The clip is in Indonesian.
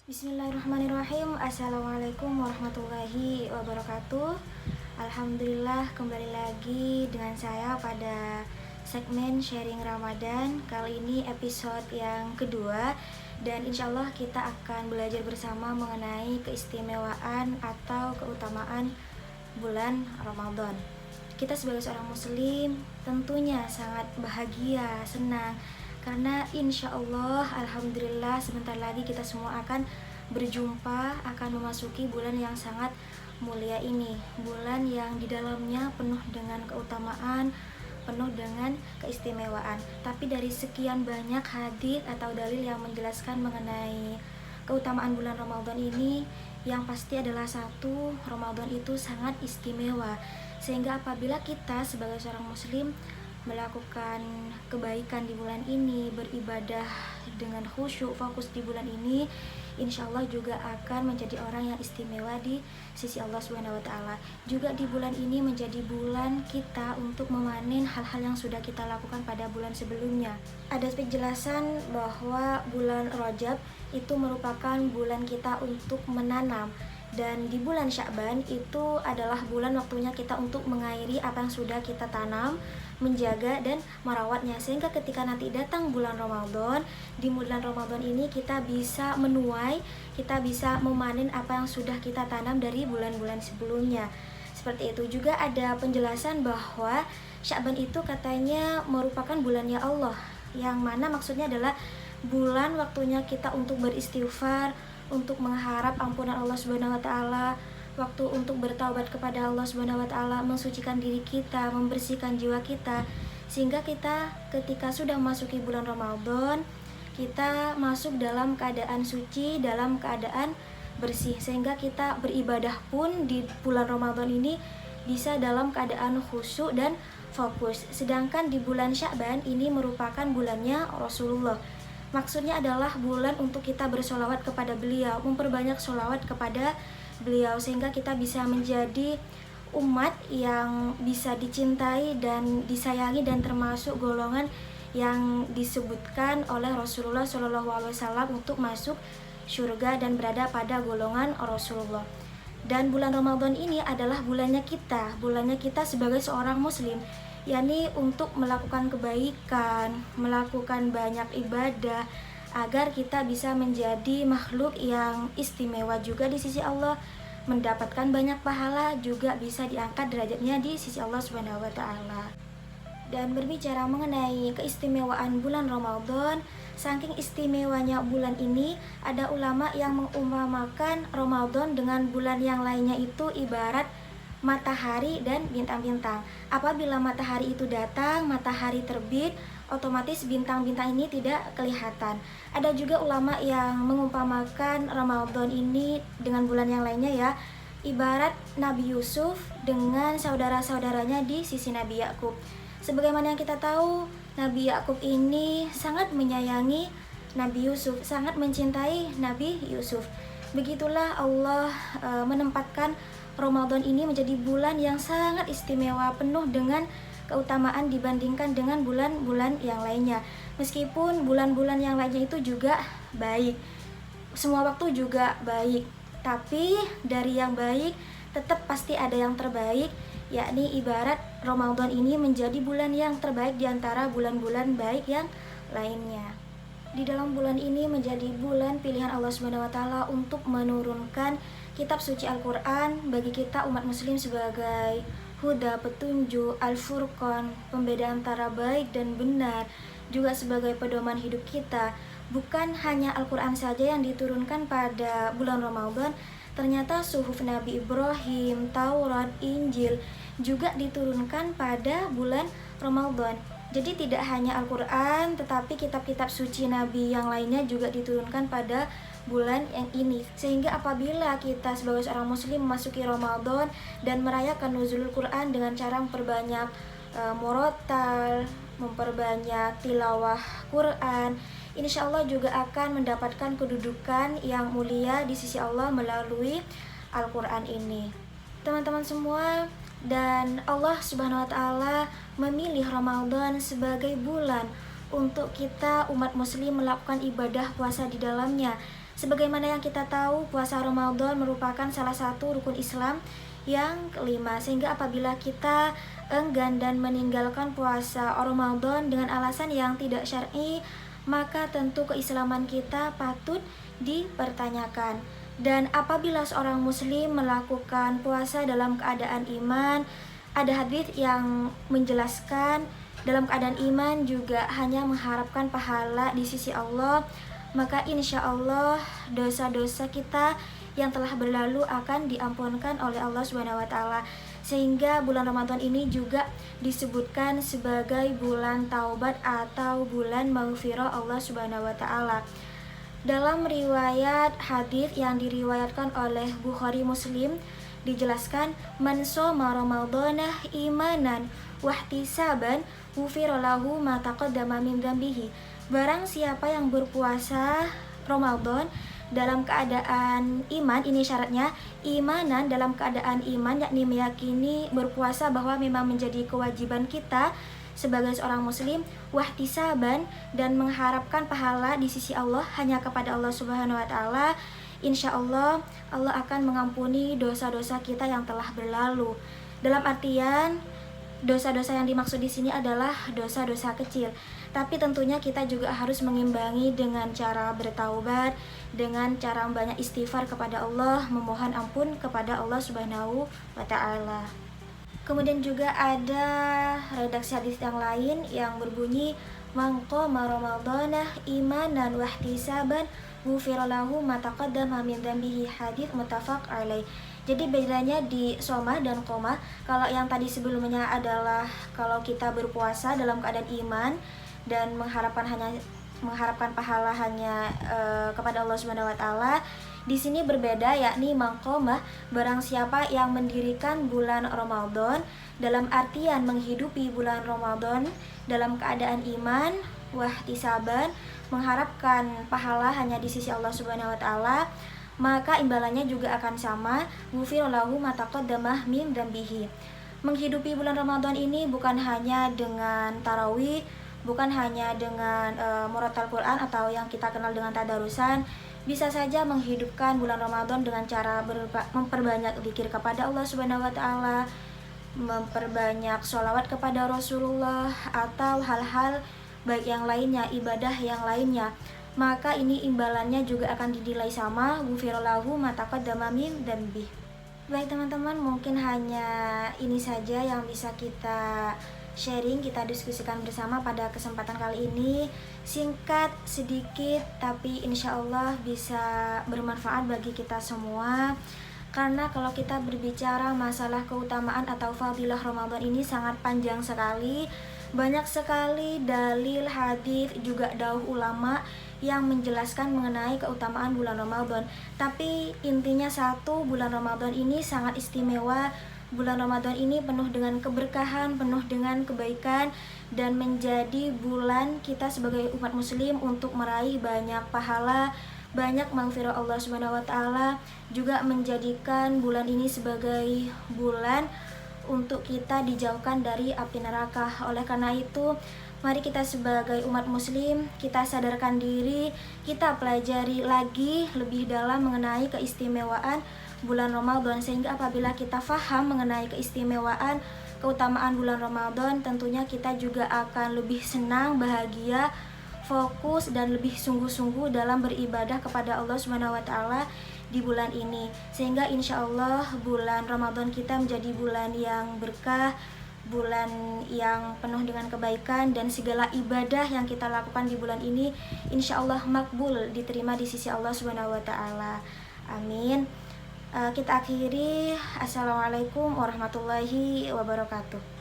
Bismillahirrahmanirrahim. Assalamualaikum warahmatullahi wabarakatuh. Alhamdulillah, kembali lagi dengan saya pada segmen sharing Ramadan. Kali ini episode yang kedua, dan insya Allah kita akan belajar bersama mengenai keistimewaan atau keutamaan bulan Ramadan. Kita sebagai seorang muslim tentunya sangat bahagia, senang, karena insya Allah, alhamdulillah, sebentar lagi kita semua akan berjumpa, akan memasuki bulan yang sangat mulia ini. Bulan yang di dalamnya penuh dengan keutamaan, penuh dengan keistimewaan. Tapi dari sekian banyak hadis atau dalil yang menjelaskan mengenai keutamaan bulan Ramadan ini, yang pasti adalah satu, Ramadan itu sangat istimewa. Sehingga apabila kita sebagai seorang muslim melakukan kebaikan di bulan ini, beribadah dengan khusyuk, fokus di bulan ini, insya Allah juga akan menjadi orang yang istimewa di sisi Allah Subhanahu wa Ta'ala. Juga di bulan ini menjadi bulan kita untuk memanen hal-hal yang sudah kita lakukan pada bulan sebelumnya. Ada penjelasan bahwa bulan Rajab itu merupakan bulan kita untuk menanam, dan di bulan Sya'ban itu adalah bulan waktunya kita untuk mengairi apa yang sudah kita tanam, menjaga dan merawatnya, sehingga ketika nanti datang bulan Ramadan, di bulan Ramadan ini kita bisa menuai, kita bisa memanen apa yang sudah kita tanam dari bulan-bulan sebelumnya. Seperti itu. Juga ada penjelasan bahwa Sya'ban itu katanya merupakan bulannya Allah, yang mana maksudnya adalah bulan waktunya kita untuk beristighfar, untuk mengharap ampunan Allah Subhanahu wa Ta'ala, waktu untuk bertaubat kepada Allah Subhanahu wa Ta'ala, mensucikan diri kita, membersihkan jiwa kita, sehingga kita ketika sudah masuki bulan Ramadan, kita masuk dalam keadaan suci, dalam keadaan bersih, sehingga kita beribadah pun di bulan Ramadan ini bisa dalam keadaan khusyuk dan fokus. Sedangkan di bulan Sya'ban ini merupakan bulannya Rasulullah. Maksudnya adalah bulan untuk kita bersolawat kepada beliau, memperbanyak solawat kepada beliau, sehingga kita bisa menjadi umat yang bisa dicintai dan disayangi, dan termasuk golongan yang disebutkan oleh Rasulullah SAW untuk masuk surga dan berada pada golongan Rasulullah. Dan bulan Ramadan ini adalah bulannya kita sebagai seorang muslim, yakni untuk melakukan kebaikan, melakukan banyak ibadah, agar kita bisa menjadi makhluk yang istimewa juga di sisi Allah, mendapatkan banyak pahala, juga bisa diangkat derajatnya di sisi Allah Subhanahu wa Ta'ala. Dan berbicara mengenai keistimewaan bulan Ramadan, saking istimewanya bulan ini, ada ulama yang mengumpamakan Ramadan dengan bulan yang lainnya itu ibarat matahari dan bintang-bintang. Apabila matahari itu datang, matahari terbit, otomatis bintang-bintang ini tidak kelihatan. Ada juga ulama yang mengumpamakan Ramadan ini dengan bulan yang lainnya, ya, ibarat Nabi Yusuf dengan saudara-saudaranya di sisi Nabi Yakub. Sebagaimana yang kita tahu, Nabi Yakub ini sangat menyayangi Nabi Yusuf, sangat mencintai Nabi Yusuf. Begitulah Allah menempatkan Ramadan ini menjadi bulan yang sangat istimewa, penuh dengan keutamaan dibandingkan dengan bulan-bulan yang lainnya. Meskipun bulan-bulan yang lainnya itu juga baik, semua waktu juga baik, tapi dari yang baik tetap pasti ada yang terbaik, yakni ibarat Ramadan ini menjadi bulan yang terbaik di antara bulan-bulan baik yang lainnya. Di dalam bulan ini menjadi bulan pilihan Allah Subhanahu wa Ta'ala untuk menurunkan kitab suci Al-Quran bagi kita umat muslim sebagai huda, petunjuk, Al-Furqan, pembeda antara baik dan benar, juga sebagai pedoman hidup kita. Bukan hanya Al-Quran saja yang diturunkan pada bulan Ramadan, ternyata suhuf Nabi Ibrahim, Taurat, Injil juga diturunkan pada bulan Ramadan. Jadi tidak hanya Al-Quran, tetapi kitab-kitab suci Nabi yang lainnya juga diturunkan pada bulan yang ini. Sehingga apabila kita sebagai seorang muslim memasuki Ramadan dan merayakan nuzulul Quran dengan cara memperbanyak murotal, memperbanyak tilawah Quran, insya Allah juga akan mendapatkan kedudukan yang mulia di sisi Allah melalui Al-Quran ini. Teman-teman semua, dan Allah Subhanahu wa Ta'ala memilih Ramadan sebagai bulan untuk kita umat muslim melakukan ibadah puasa di dalamnya, Sebagaimana yang kita tahu, puasa Ramadan merupakan salah satu rukun Islam yang kelima, sehingga apabila kita enggan dan meninggalkan puasa Ramadan dengan alasan yang tidak syar'i, maka tentu keislaman kita patut dipertanyakan. Dan apabila seorang muslim melakukan puasa dalam keadaan iman, ada hadis yang menjelaskan dalam keadaan iman juga hanya mengharapkan pahala di sisi Allah, maka insya Allah dosa-dosa kita yang telah berlalu akan diampunkan oleh Allah Subhanahu wa taala. Sehingga bulan Ramadan ini juga disebutkan sebagai bulan taubat atau bulan maghfirah Allah Subhanahu wa taala. Dalam riwayat hadis yang diriwayatkan oleh Bukhari Muslim dijelaskan, man shoma ramadhana imanan wahtisaban ghufira lahu ma taqaddama min dzambihi. Barang siapa yang berpuasa Ramadan dalam keadaan iman, ini syaratnya imanan dalam keadaan iman, yakni meyakini berpuasa bahwa memang menjadi kewajiban kita sebagai seorang muslim, wahtisaban, dan mengharapkan pahala di sisi Allah hanya kepada Allah Subhanahu wa taala, insya Allah Allah akan mengampuni dosa-dosa kita yang telah berlalu. Dalam artian dosa-dosa yang dimaksud di sini adalah dosa-dosa kecil, tapi tentunya kita juga harus mengimbangi dengan cara bertaubat, dengan cara banyak istighfar kepada Allah, memohon ampun kepada Allah Subhanahu wa taala. Kemudian juga ada redaksi hadis yang lain yang berbunyi, man qama ramadhana imanan wahtisaban ghufira lahu ma taqaddama min dzambihi, hadits muttafaq alaih. Jadi bedanya di soma dan koma. Kalau yang tadi sebelumnya adalah kalau kita berpuasa dalam keadaan iman dan mengharapkan pahala hanya kepada Allah Subhanahu wa taala. Di sini berbeda, yakni mangqomah, barang siapa yang mendirikan bulan Ramadan dalam artian menghidupi bulan Ramadan dalam keadaan iman, wahtisaban, mengharapkan pahala hanya di sisi Allah Subhanahu wa taala, maka imbalannya juga akan sama, ghufira lahu ma taqaddama min dzambihi. Menghidupi bulan Ramadan ini bukan hanya dengan tarawih, bukan hanya dengan murattal Quran atau yang kita kenal dengan tadarusan. Bisa saja menghidupkan bulan Ramadan dengan cara memperbanyak zikir kepada Allah Subhanahu wa taala, memperbanyak sholawat kepada Rasulullah, atau hal-hal baik yang lainnya, ibadah yang lainnya. Maka ini imbalannya juga akan dinilai sama, ghufira lahu ma taqaddama min dzambi. Baik teman-teman, mungkin hanya ini saja yang bisa kita sharing, kita diskusikan bersama pada kesempatan kali ini. Singkat, sedikit, tapi insya Allah bisa bermanfaat bagi kita semua. Karena kalau kita berbicara masalah keutamaan atau fadilah Ramadan ini sangat panjang sekali. Banyak sekali dalil, hadis, juga dauh ulama yang menjelaskan mengenai keutamaan bulan Ramadan. Tapi intinya satu, bulan Ramadan ini sangat istimewa. Bulan Ramadan ini penuh dengan keberkahan, penuh dengan kebaikan, dan menjadi bulan kita sebagai umat muslim untuk meraih banyak pahala, banyak maghfirah Allah Subhanahu wa taala, juga menjadikan bulan ini sebagai bulan untuk kita dijauhkan dari api neraka. Oleh karena itu, mari kita sebagai umat muslim, kita sadarkan diri, kita pelajari lagi lebih dalam mengenai keistimewaan bulan Ramadan, sehingga apabila kita faham mengenai keistimewaan, keutamaan bulan Ramadan, tentunya kita juga akan lebih senang, bahagia, fokus, dan lebih sungguh-sungguh dalam beribadah kepada Allah Subhanahu wa taala di bulan ini. Sehingga insya Allah bulan Ramadan kita menjadi bulan yang berkah, bulan yang penuh dengan kebaikan, dan segala ibadah yang kita lakukan di bulan ini insya Allah makbul, diterima di sisi Allah Subhanahu wa taala. Amin. Kita akhiri. Assalamualaikum warahmatullahi wabarakatuh.